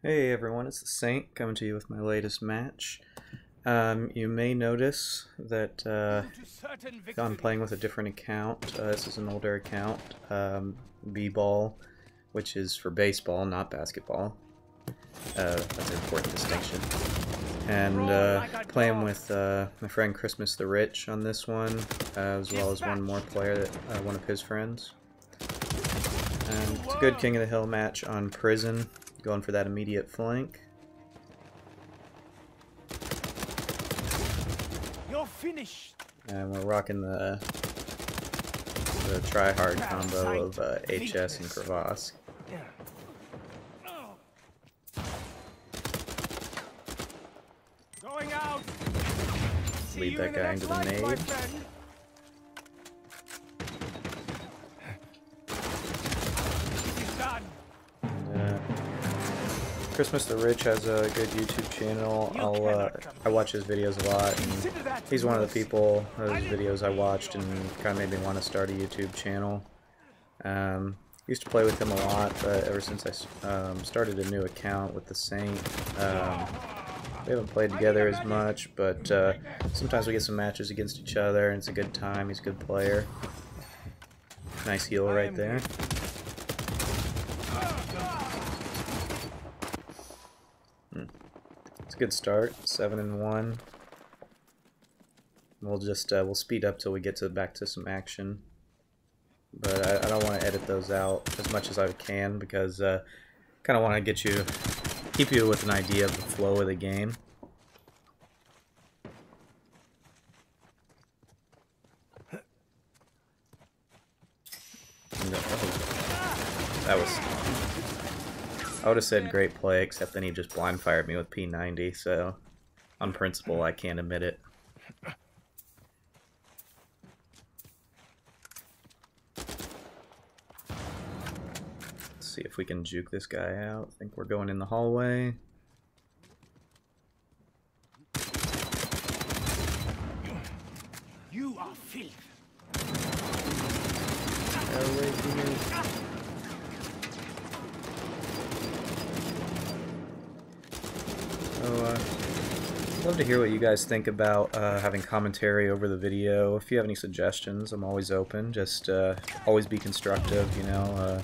Hey everyone, it's the Saint coming to you with my latest match. You may notice that I'm playing with a different account. This is an older account, B-ball, which is for baseball, not basketball. That's an important distinction. And playing with my friend ChristmasTheRich on this one, as well as one more player, that one of his friends. It's a good King of the Hill match on Prison. Going for that immediate flank. You're finished. And we're rocking the try-hard combo of HS and Crevasse. Going out. Lead that guy into the nade. ChristmasTheRich has a good YouTube channel. I watch his videos a lot, and he's one of the people whose videos I watched and kind of made me want to start a YouTube channel. Used to play with him a lot, but ever since I started a new account with the Saint, we haven't played together as much, but sometimes we get some matches against each other, and it's a good time. He's a good player. Nice heal right there. It's a good start, 7-1. We'll just we'll speed up till we get back to some action. But I don't want to edit those out as much as I can because kind of want to keep you with an idea of the flow of the game. That was. I would have said great play, except then he just blind fired me with P90, so on principle I can't admit it. Let's see if we can juke this guy out. I think we're going in the hallway. You are filth. I'd love to hear what you guys think about having commentary over the video. If you have any suggestions, I'm always open. Just always be constructive, you know.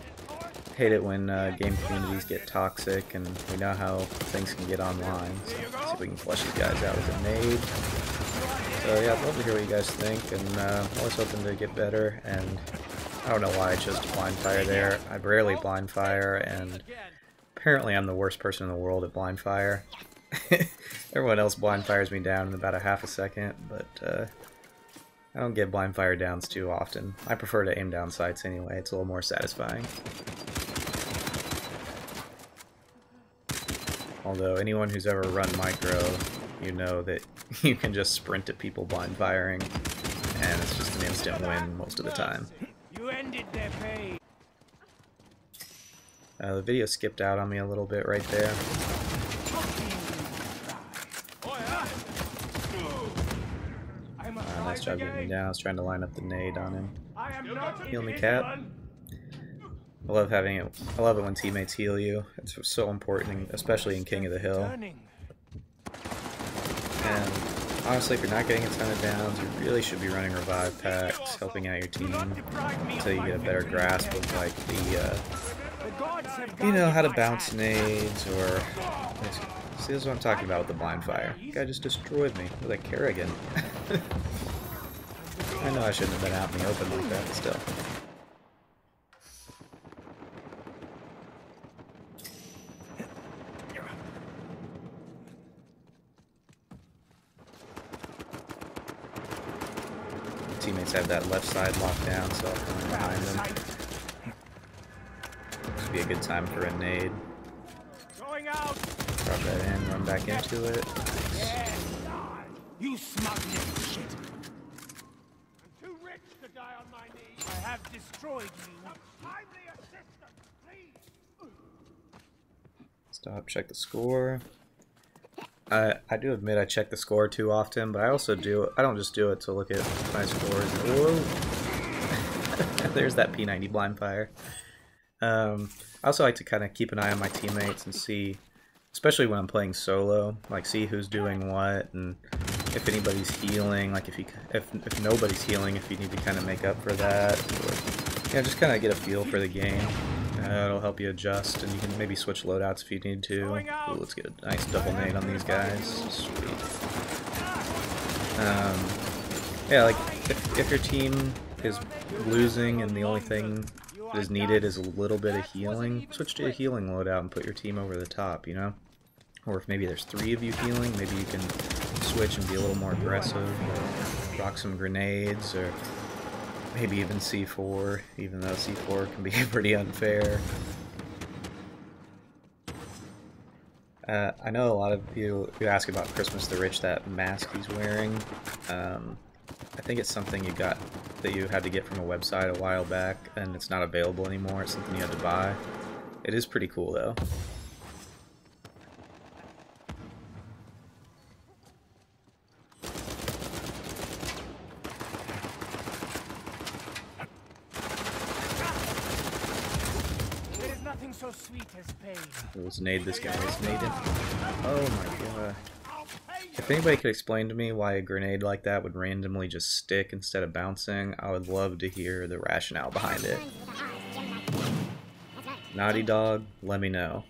Hate it when game communities get toxic, and we know how things can get online. So let's see if we can flush these guys out with a nade. So yeah, I'd love to hear what you guys think, and I'm always hoping to get better. And I don't know why I chose to blind fire there. I rarely blind fire, and apparently I'm the worst person in the world at blind fire. Everyone else blind fires me down in about a half a second, but I don't get blind fire downs too often. I prefer to aim down sights anyway, it's a little more satisfying. Although anyone who's ever run micro, you know that you can just sprint at people blind firing, and it's just an instant win most of the time. You ended their pay. The video skipped out on me a little bit right there. Nice job getting me down. I was trying to line up the nade on him. Heal me, Cap. I love it when teammates heal you. It's so important, especially in King of the Hill. And honestly, if you're not getting a ton of downs, you really should be running revive packs, helping out your team until you get a better grasp of like the, you know, how to bounce nades or. See, this is what I'm talking about with the blind fire. The guy just destroyed me with a Kerrigan. I know I shouldn't have been out in the open like that, but still. Teammates have that left side locked down, so I'll come in behind them. This would be a good time for a nade. Drop that in, run back into it. You smug little shit. I'm too rich to die on my knees. I have destroyed you. Timely assistance, please. Stop, check the score. I do admit I check the score too often, but I also I don't just do it to look at my scores. Whoa! There's that P90 blind fire. I also like to kind of keep an eye on my teammates and see especially when I'm playing solo. Like, see who's doing what, and if anybody's healing. Like, if nobody's healing, if you need to kind of make up for that, or yeah, just kind of get a feel for the game. It'll help you adjust, and you can maybe switch loadouts if you need to. Ooh, let's get a nice double nade on these guys. Sweet. Yeah, like, if your team is losing and the only thing that is needed is a little bit of healing, switch to a healing loadout and put your team over the top, you know? Or if maybe there's 3 of you healing, maybe you can switch and be a little more aggressive, or rock some grenades, or maybe even C4, even though C4 can be pretty unfair. I know a lot of you ask about ChristmasTheRich, that mask he's wearing. I think it's something that you had to get from a website a while back, and it's not available anymore. It's something you had to buy. It is pretty cool, though. So sweet as pain. Let's nade this guy. Let's nade him. Oh my god. If anybody could explain to me why a grenade like that would randomly just stick instead of bouncing, I would love to hear the rationale behind it. Naughty Dog, let me know.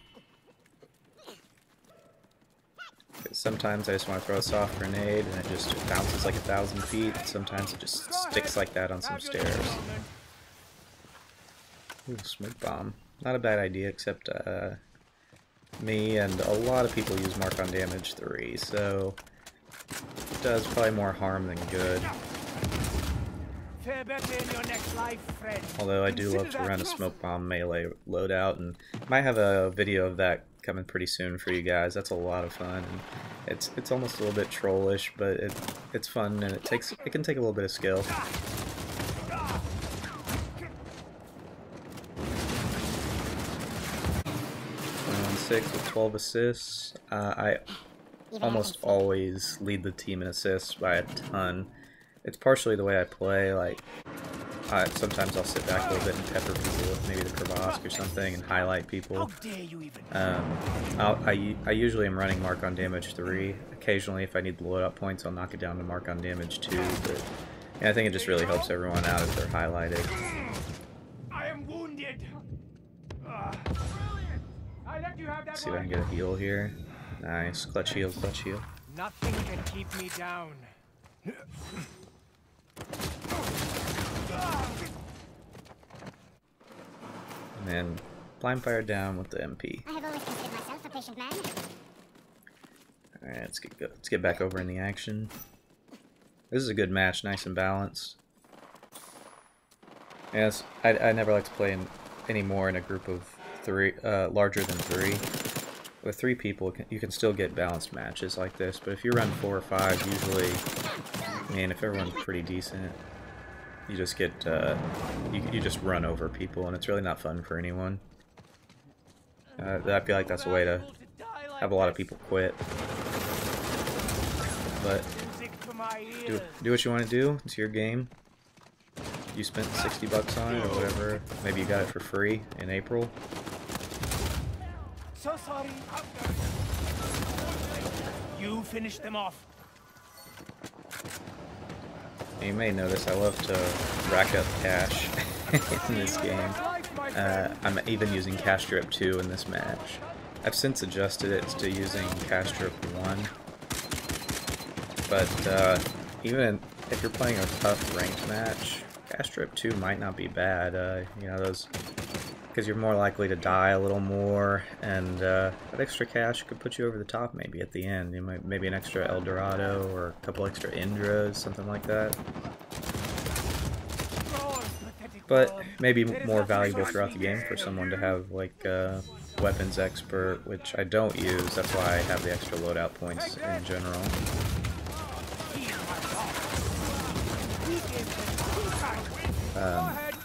Sometimes I just want to throw a soft grenade and it just bounces like 1,000 feet. Sometimes it just sticks like that on some stairs. Ooh, smoke bomb. Not a bad idea, except me and a lot of people use mark on damage 3, so it does probably more harm than good. Although I do love to run a smoke bomb melee loadout, and might have a video of that coming pretty soon for you guys. That's a lot of fun. And it's almost a little bit trollish, but it's fun, and it can take a little bit of skill. 6 with 12 assists. I almost always lead the team in assists by a ton. It's partially the way I play. Like, sometimes I'll sit back a little bit and pepper people with maybe the Provosk or something and highlight people. I usually am running mark on damage 3. Occasionally, if I need the loadout points, I'll knock it down to mark on damage 2. But yeah, I think it just really helps everyone out if they're highlighted. I am wounded. Let's see if I can get a heal here. Nice. Clutch heal, clutch heal. Nothing can keep me down. And then blind fire down with the MP. I have always considered myself a patient man. Alright, let's get back over in the action. This is a good match, nice and balanced. Yes, I never like to play anymore in a group of 3, larger than 3. With 3 people, you can still get balanced matches like this, but if you run 4 or 5, usually, man, if everyone's pretty decent, you just get, you just run over people, and it's really not fun for anyone. I feel like that's a way to have a lot of people quit. But do what you want to do. It's your game. You spent 60 bucks on it or whatever. Maybe you got it for free in April. So sorry. You finished them off. You may notice I love to rack up cash in this game. I'm even using cash drip 2 in this match. I've since adjusted it to using cash drip 1. But even if you're playing a tough ranked match, cash drip 2 might not be bad. You know, those, because you're more likely to die a little more, and that extra cash could put you over the top maybe at the end. You might, maybe an extra El Dorado or a couple extra Indras, something like that. But maybe more valuable throughout the game for someone to have, like, weapons expert, which I don't use. That's why I have the extra loadout points in general.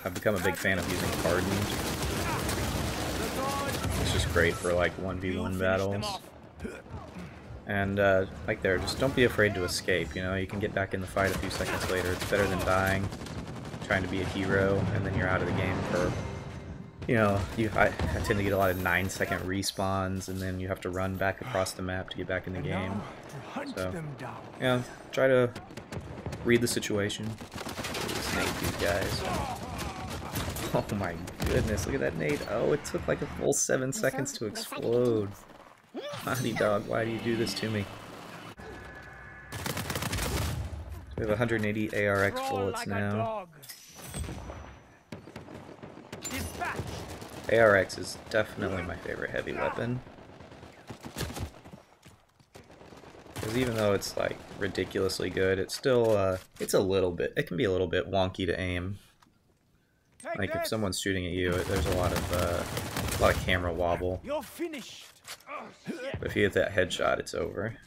I've become a big fan of using Pardons. It's just great for like 1v1 battles. And like there, just don't be afraid to escape, you know, you can get back in the fight a few seconds later. It's better than dying, trying to be a hero, and then you're out of the game for you know, I tend to get a lot of 9-second respawns, and then you have to run back across the map to get back in the game. So, yeah, try to read the situation. Snake these guys. Oh my goodness, look at that nade. Oh, it took like a full 7 seconds to explode. Naughty dog, why do you do this to me? We have 180 ARX bullets now. ARX is definitely my favorite heavy weapon. Because even though it's like ridiculously good, it's still it's a little bit, it can be a little bit wonky to aim. Like if someone's shooting at you, there's a lot of camera wobble. You're finished. But if you hit that headshot, it's over.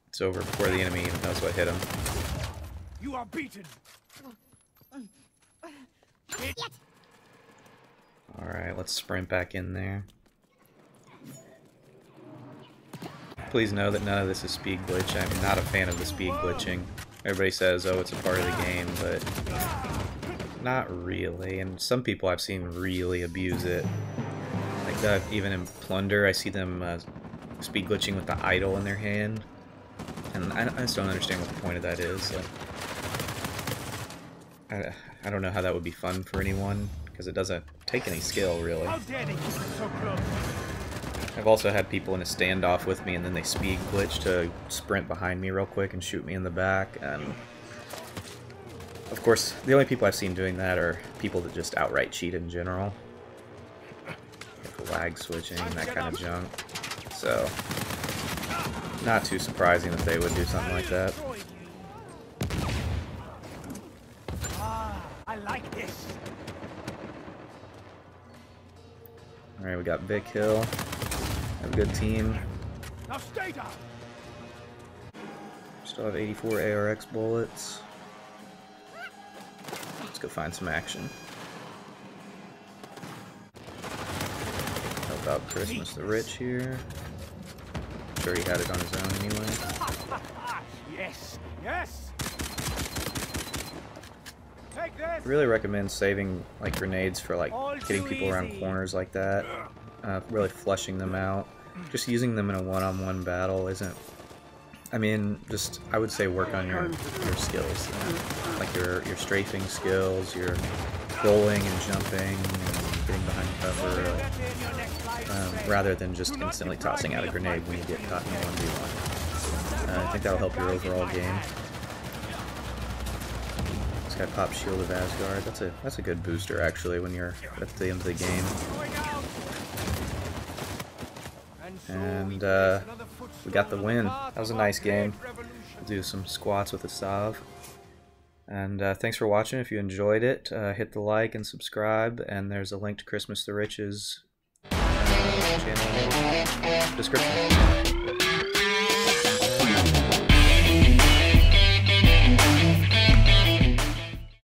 It's over before the enemy even knows what hit him. You are beaten. Alright, let's sprint back in there. Please know that none of this is speed glitch. I'm not a fan of the speed glitching. Everybody says, oh, it's a part of the game, but not really. And some people I've seen really abuse it. Like that, even in Plunder, I see them speed glitching with the idol in their hand. And I just don't understand what the point of that is. I don't know how that would be fun for anyone, because it doesn't take any skill, really. I've also had people in a standoff with me, and then they speed glitch to sprint behind me real quick and shoot me in the back. And of course, the only people I've seen doing that are people that just outright cheat in general. Like lag switching, that kind of junk. So, not too surprising that they would do something like that. I like this. Alright, we got Vic Hill. Have a good team. Now stay down. Still have 84 ARX bullets. Let's go find some action. Help out ChristmasTheRich here. I'm sure he had it on his own anyway. Yes, yes. Take this. I really recommend saving like grenades for like getting people around corners like that. Really flushing them out. Just using them in a one-on-one battle isn't. I mean, just I would say work on your skills, like your strafing skills, your rolling and jumping and getting behind cover, rather than just instantly tossing out a grenade when you get caught in a 1v1. I think that'll help your overall game. This guy pops Shield of Asgard. That's a good booster actually when you're at the end of the game. And we got the win. That was a nice game. We'll do some squats with a Sav. And thanks for watching. If you enjoyed it, hit the like and subscribe. And there's a link to ChristmasTheRich's channel description.